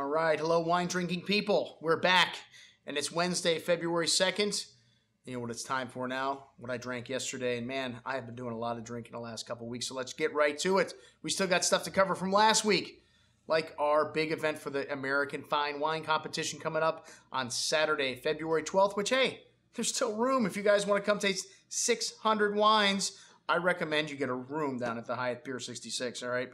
All right, hello wine drinking people. We're back, and it's Wednesday, February 2nd. You know what it's time for now, what I drank yesterday, and man, I have been doing a lot of drinking the last couple of weeks, so let's get right to it. We still got stuff to cover from last week, like our big event for the American Fine Wine Competition coming up on Saturday, February 12th, which, hey, there's still room. If you guys want to come taste 600 wines, I recommend you get a room down at the Hyatt Pier 66, all right,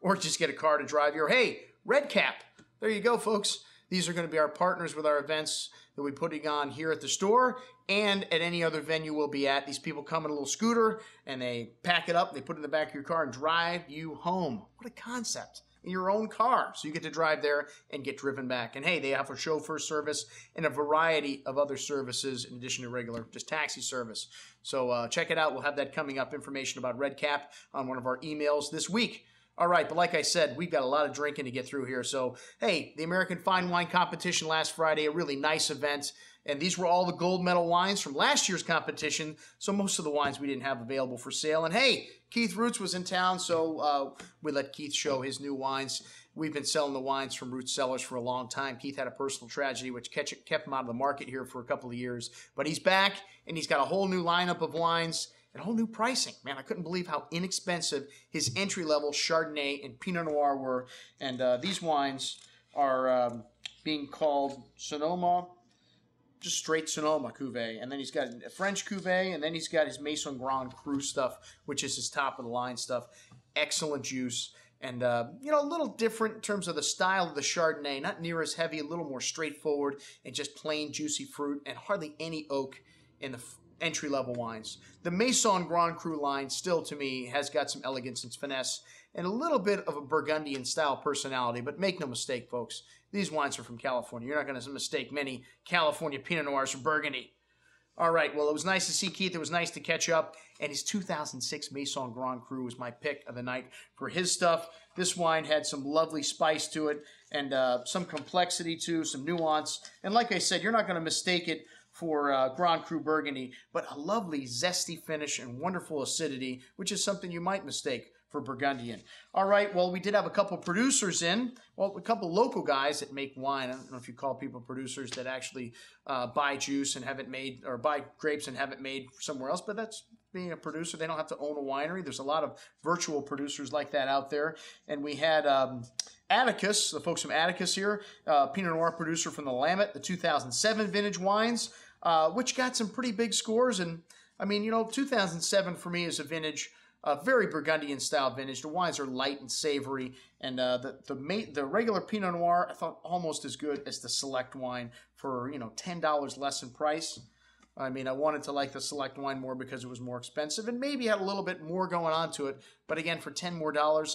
or just get a car to drive you. Or, hey, Red Cap. There you go, folks. These are going to be our partners with our events that we're putting on here at the store and at any other venue we'll be at. These people come in a little scooter, and they pack it up, they put it in the back of your car, and drive you home. What a concept. In your own car. So you get to drive there and get driven back. And, hey, they offer chauffeur service and a variety of other services in addition to regular just taxi service. So check it out. We'll have that coming up, information about Red Cap on one of our emails this week. All right, but like I said, we've got a lot of drinking to get through here. So, hey, the American Fine Wine Competition last Friday, a really nice event. And these were all the gold medal wines from last year's competition. So most of the wines we didn't have available for sale. And, hey, Keith Ruts was in town, so we let Keith show his new wines. We've been selling the wines from Ruts Cellars for a long time. Keith had a personal tragedy which kept him out of the market here for a couple of years. But he's back, and he's got a whole new lineup of wines. And whole new pricing. Man, I couldn't believe how inexpensive his entry-level Chardonnay and Pinot Noir were. And these wines are being called Sonoma, just straight Sonoma Cuvée. And then he's got a French Cuvée, and then he's got his Maison Grand Cru stuff, which is his top-of-the-line stuff. Excellent juice. And, you know, a little different in terms of the style of the Chardonnay. Not near as heavy, a little more straightforward, and just plain juicy fruit, and hardly any oak in the entry-level wines. The Maison Grand Cru line still, to me, has got some elegance and finesse and a little bit of a Burgundian-style personality, but make no mistake, folks, these wines are from California. You're not going to mistake many California Pinot Noirs for Burgundy. All right, well, it was nice to see Keith. It was nice to catch up, and his 2006 Maison Grand Cru was my pick of the night for his stuff. This wine had some lovely spice to it and some complexity, too, some nuance. And like I said, you're not going to mistake it for Grand Cru Burgundy, but a lovely zesty finish and wonderful acidity, which is something you might mistake for Burgundian. All right, well, we did have a couple producers in, well, a couple local guys that make wine. I don't know if you call people producers that actually buy juice and have it made, or buy grapes and have it made somewhere else, but that's being a producer. They don't have to own a winery. There's a lot of virtual producers like that out there. And we had Atticus, the folks from Atticus here, Pinot Noir producer from the Lammet, the 2007 vintage wines, which got some pretty big scores. And, I mean, you know, 2007 for me is a vintage, very Burgundian-style vintage. The wines are light and savory. And the regular Pinot Noir, I thought almost as good as the Select wine for, you know, $10 less in price. I mean, I wanted to like the Select wine more because it was more expensive and maybe had a little bit more going on to it. But again, for $10 more,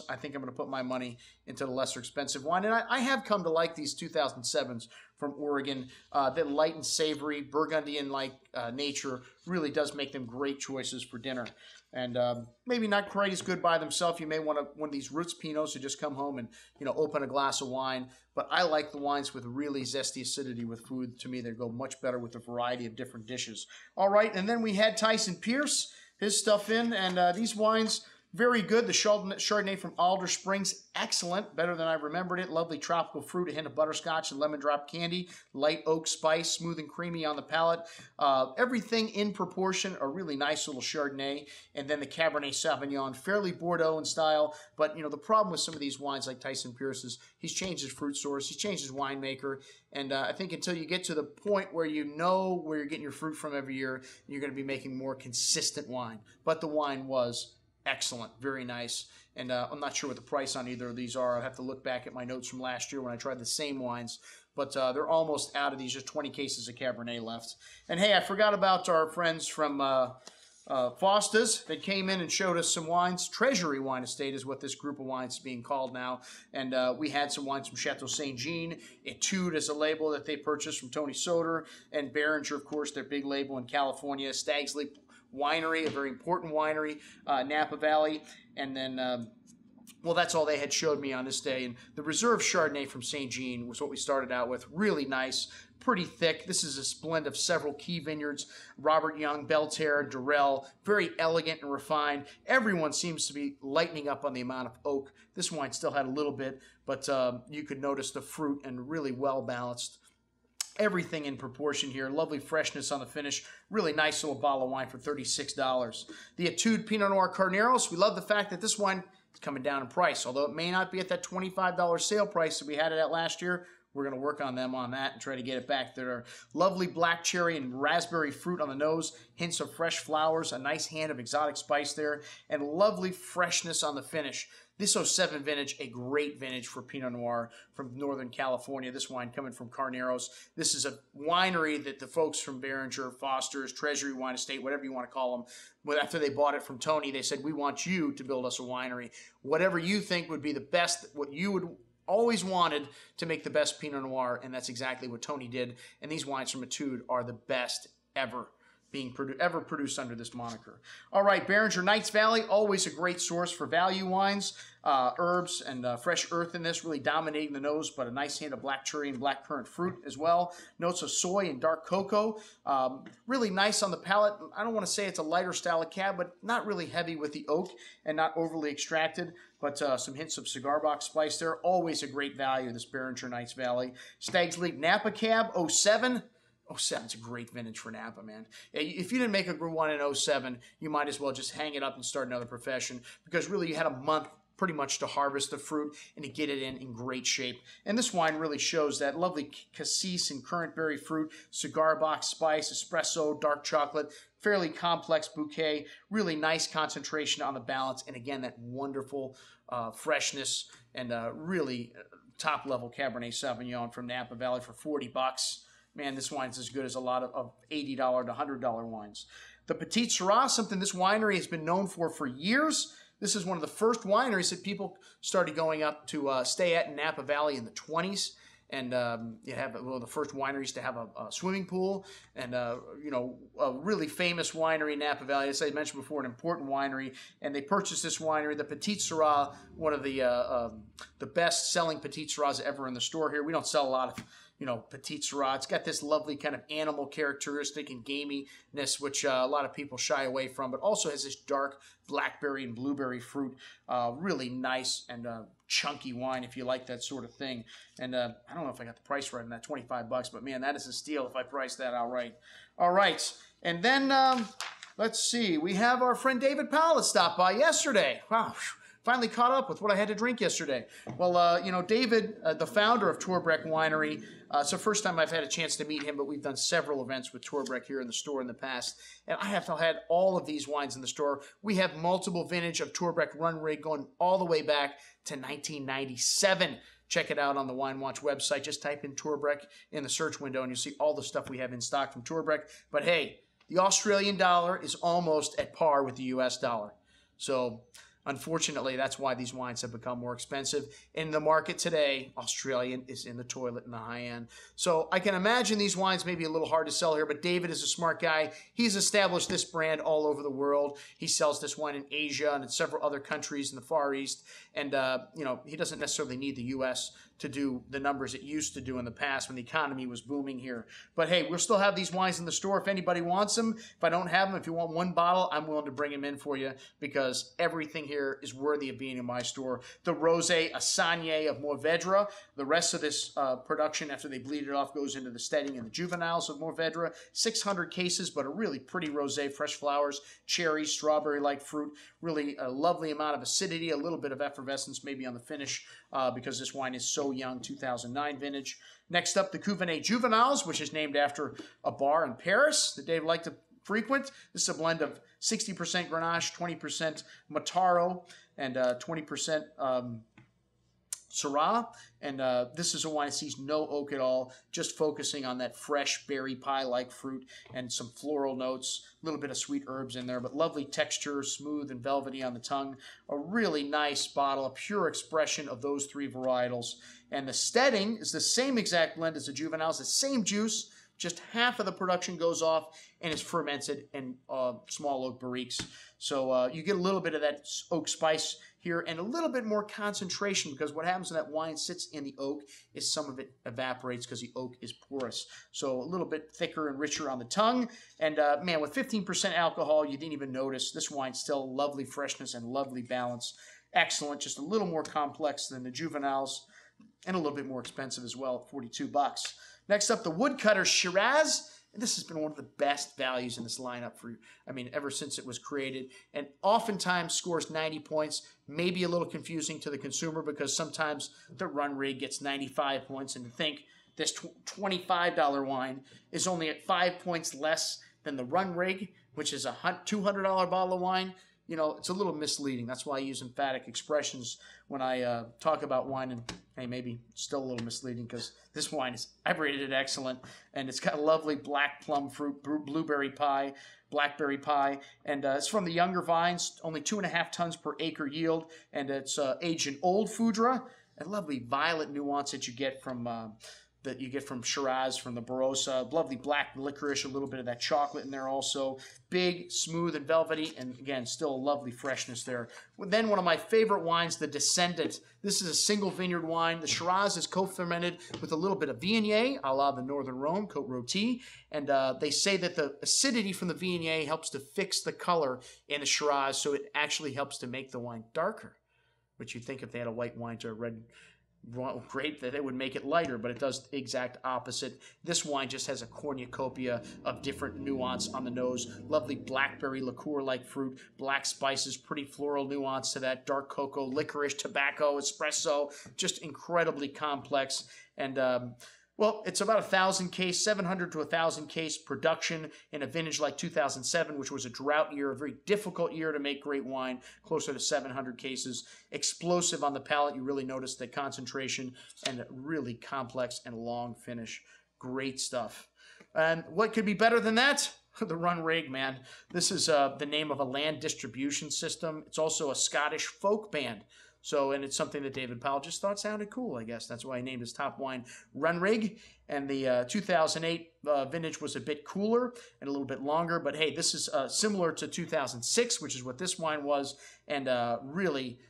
I think I'm going to put my money into the lesser expensive wine. And I have come to like these 2007s from Oregon. That light and savory, Burgundian-like nature really does make them great choices for dinner. And maybe not quite as good by themselves. You may want one of these Ruts Pinots to just come home and, you know, open a glass of wine. But I like the wines with really zesty acidity with food. To me, they go much better with a variety of different dishes. All right, and then we had Tyson Pierce, his stuff in, and these wines, very good. The Chardonnay from Alder Springs, excellent, better than I remembered it. Lovely tropical fruit, a hint of butterscotch and lemon drop candy, light oak spice, smooth and creamy on the palate. Everything in proportion, a really nice little Chardonnay. And then the Cabernet Sauvignon, fairly Bordeaux in style. But, you know, the problem with some of these wines like Tyson Pierce is he's changed his fruit source, he's changed his winemaker. And I think until you get to the point where you know where you're getting your fruit from every year, you're going to be making more consistent wine. But the wine was excellent, very nice, and I'm not sure what the price on either of these are. I'd have to look back at my notes from last year when I tried the same wines, but they're almost out of these, just 20 cases of Cabernet left. And hey, I forgot about our friends from Foster's that came in and showed us some wines. Treasury Wine Estate is what this group of wines is being called now, and we had some wines from Chateau St. Jean. Etude is a label that they purchased from Tony Soder, and Beringer, of course, their big label in California. Stag's Leap Winery, a very important winery, Napa Valley, and then Well, that's all they had showed me on this day. And the Reserve Chardonnay from St. Jean was what we started out with. Really nice, pretty thick. This is a blend of several key vineyards: Robert Young, Belterre, Durell. Very elegant and refined. Everyone seems to be lightening up on the amount of oak. This wine still had a little bit, but you could notice the fruit, and really well balanced. Everything in proportion here. Lovely freshness on the finish. Really nice little bottle of wine for $36. The Etude Pinot Noir Carneros. We love the fact that this wine is coming down in price. Although it may not be at that $25 sale price that we had it at last year, we're going to work on them on that and try to get it back there. Lovely black cherry and raspberry fruit on the nose. Hints of fresh flowers. A nice hand of exotic spice there. And lovely freshness on the finish. This '07 vintage, a great vintage for Pinot Noir from Northern California. This wine coming from Carneros. This is a winery that the folks from Beringer, Foster's, Treasury Wine Estate, whatever you want to call them, but after they bought it from Tony, they said, we want you to build us a winery. Whatever you think would be the best, what you would always wanted to make the best Pinot Noir, and that's exactly what Tony did. And these wines from Etude are the best ever being ever produced under this moniker. All right, Beringer Knights Valley, always a great source for value wines. Herbs and fresh earth in this, really dominating the nose, but a nice hand of black cherry and black currant fruit as well. Notes of soy and dark cocoa. Really nice on the palate. I don't want to say it's a lighter style of cab, but not really heavy with the oak and not overly extracted, but some hints of cigar box spice there. Always a great value, this Beringer Knights Valley. Stag's Leap Napa Cab, '07. '07's a great vintage for Napa, man. If you didn't make a good one in '07, you might as well just hang it up and start another profession, because really you had a month pretty much to harvest the fruit and to get it in great shape. And this wine really shows that lovely cassis and currant berry fruit, cigar box spice, espresso, dark chocolate, fairly complex bouquet, really nice concentration on the balance, and again, that wonderful freshness and really top-level Cabernet Sauvignon from Napa Valley for $40. Man, this wine's as good as a lot of $80 to $100 wines. The Petit Syrah, something this winery has been known for years. This is one of the first wineries that people started going up to stay at in Napa Valley in the 20s. And you have one of the first wineries to have a swimming pool, and you know, a really famous winery in Napa Valley. As I mentioned before, an important winery, and they purchased this winery, the Petit Syrah, one of the best-selling Petit Syrahs ever in the store here. We don't sell a lot of, you know, Petit Syrah. It's got this lovely kind of animal characteristic and gaminess, which a lot of people shy away from, but also has this dark blackberry and blueberry fruit. Really nice and chunky wine if you like that sort of thing. And I don't know if I got the price right on that, $25, but man, that is a steal if I price that out right. All right, and then let's see. We have our friend David Powell that stopped by yesterday. Wow. Finally caught up with what I had to drink yesterday. Well, you know, David, the founder of Torbreck Winery, it's the first time I've had a chance to meet him, but we've done several events with Torbreck here in the store in the past, and I have had all of these wines in the store. We have multiple vintage of Torbreck Run Rig going all the way back to 1997. Check it out on the Wine Watch website. Just type in Torbreck in the search window, and you'll see all the stuff we have in stock from Torbreck. But hey, the Australian dollar is almost at par with the U.S. dollar. So unfortunately, that's why these wines have become more expensive. In the market today, Australian is in the toilet in the high end. So I can imagine these wines may be a little hard to sell here, but David is a smart guy. He's established this brand all over the world. He sells this wine in Asia and in several other countries in the Far East. And, you know, he doesn't necessarily need the U.S. to do the numbers it used to do in the past when the economy was booming here. But hey, we'll still have these wines in the store if anybody wants them. If I don't have them, if you want one bottle, I'm willing to bring them in for you, because everything here is worthy of being in my store. The Rosé Assagne of Mourvèdre. The rest of this production, after they bleed it off, goes into the steading and the juveniles of Mourvèdre. 600 cases, but a really pretty rosé, fresh flowers, cherry, strawberry-like fruit. Really a lovely amount of acidity, a little bit of effervescence maybe on the finish, because this wine is so young, 2009 vintage. Next up, the Cuvée Juveniles, which is named after a bar in Paris that Dave liked to frequent. This is a blend of 60% Grenache, 20% Mataro, and 20% Syrah. And this is a wine that sees no oak at all, just focusing on that fresh berry pie-like fruit and some floral notes, a little bit of sweet herbs in there, but lovely texture, smooth and velvety on the tongue. A really nice bottle, a pure expression of those three varietals. And the steading is the same exact blend as the juveniles, the same juice, just half of the production goes off and is fermented in small oak barriques. So you get a little bit of that oak spice here and a little bit more concentration, because what happens when that wine sits in the oak is some of it evaporates because the oak is porous. So a little bit thicker and richer on the tongue. And man, with 15% alcohol, you didn't even notice. This wine's still lovely freshness and lovely balance. Excellent, just a little more complex than the juveniles and a little bit more expensive as well at $42. Next up, the Woodcutter Shiraz. And this has been one of the best values in this lineup ever since it was created. And oftentimes scores 90 points, maybe a little confusing to the consumer because sometimes the run rig gets 95 points. And to think this $25 wine is only at 5 points less than the run rig, which is a $200 bottle of wine, you know, it's a little misleading. That's why I use emphatic expressions when I talk about wine. And hey, maybe still a little misleading because this wine I've rated it excellent, and it's got a lovely black plum fruit, blueberry pie, blackberry pie, and it's from the younger vines, only 2.5 tons per acre yield, and it's aged in old Foudre, a lovely violet nuance that you get from Shiraz, from the Barossa. Lovely black licorice, a little bit of that chocolate in there also. Big, smooth, and velvety, and again, still a lovely freshness there. Then one of my favorite wines, the Descendant. This is a single vineyard wine. The Shiraz is co-fermented with a little bit of Viognier, a la the Northern Rhone, Côte Rôtie. And they say that the acidity from the Viognier helps to fix the color in the Shiraz, so it actually helps to make the wine darker. Which you'd think if they had a white wine to a red grape that it would make it lighter, but it does the exact opposite. This wine just has a cornucopia of different nuance on the nose. Lovely blackberry liqueur-like fruit, black spices, pretty floral nuance to that, dark cocoa, licorice, tobacco, espresso, just incredibly complex. And well, it's about 700 to 1,000 case production in a vintage like 2007, which was a drought year, a very difficult year to make great wine, closer to 700 cases. Explosive on the palate. You really notice the concentration and really complex and long finish. Great stuff. And what could be better than that? The Run Rig, man. This is the name of a land distribution system. It's also a Scottish folk band. So, and it's something that David Powell just thought sounded cool, I guess. That's why he named his top wine Run Rig. And the 2008 vintage was a bit cooler and a little bit longer. But hey, this is similar to 2006, which is what this wine was. And really,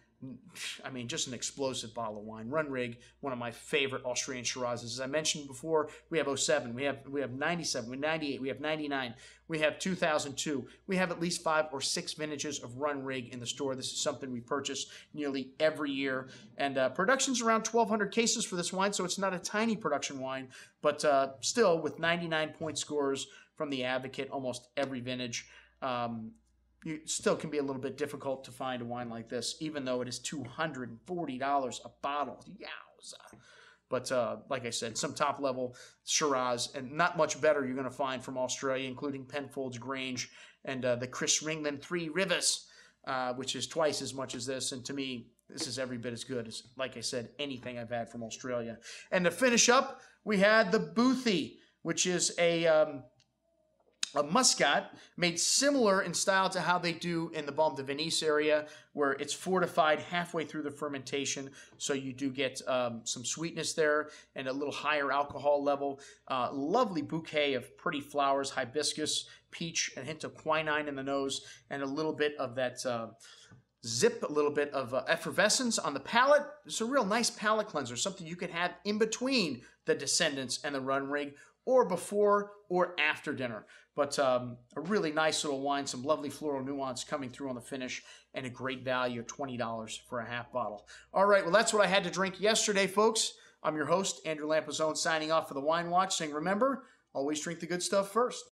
just an explosive bottle of wine. Run Rig, one of my favorite Australian Shirazes. As I mentioned before, we have 07, we have 97, we have 98, we have 99, we have 2002. We have at least 5 or 6 vintages of Run Rig in the store. This is something we purchase nearly every year. And production's around 1,200 cases for this wine, so it's not a tiny production wine, but still with 99-point scores from the Advocate, almost every vintage. You still can be a little bit difficult to find a wine like this, even though it is $240 a bottle. Yowza. But like I said, some top-level Shiraz, and not much better you're going to find from Australia, including Penfolds Grange and the Chris Ringland Three Rivers, which is twice as much as this. And to me, this is every bit as good as, like I said, anything I've had from Australia. And to finish up, we had the Boothie, which is a Muscat made similar in style to how they do in the Balme de Venise area, where it's fortified halfway through the fermentation. So you do get some sweetness there and a little higher alcohol level. Lovely bouquet of pretty flowers, hibiscus, peach, a hint of quinine in the nose, and a little bit of that zip, a little bit of effervescence on the palate. It's a real nice palate cleanser, something you could have in between the Descendants and the Run Rig, or before or after dinner. But a really nice little wine, some lovely floral nuance coming through on the finish, and a great value of $20 for a half bottle. All right, well, that's what I had to drink yesterday, folks. I'm your host, Andrew Lampazone, signing off for the Wine Watch, saying remember, always drink the good stuff first.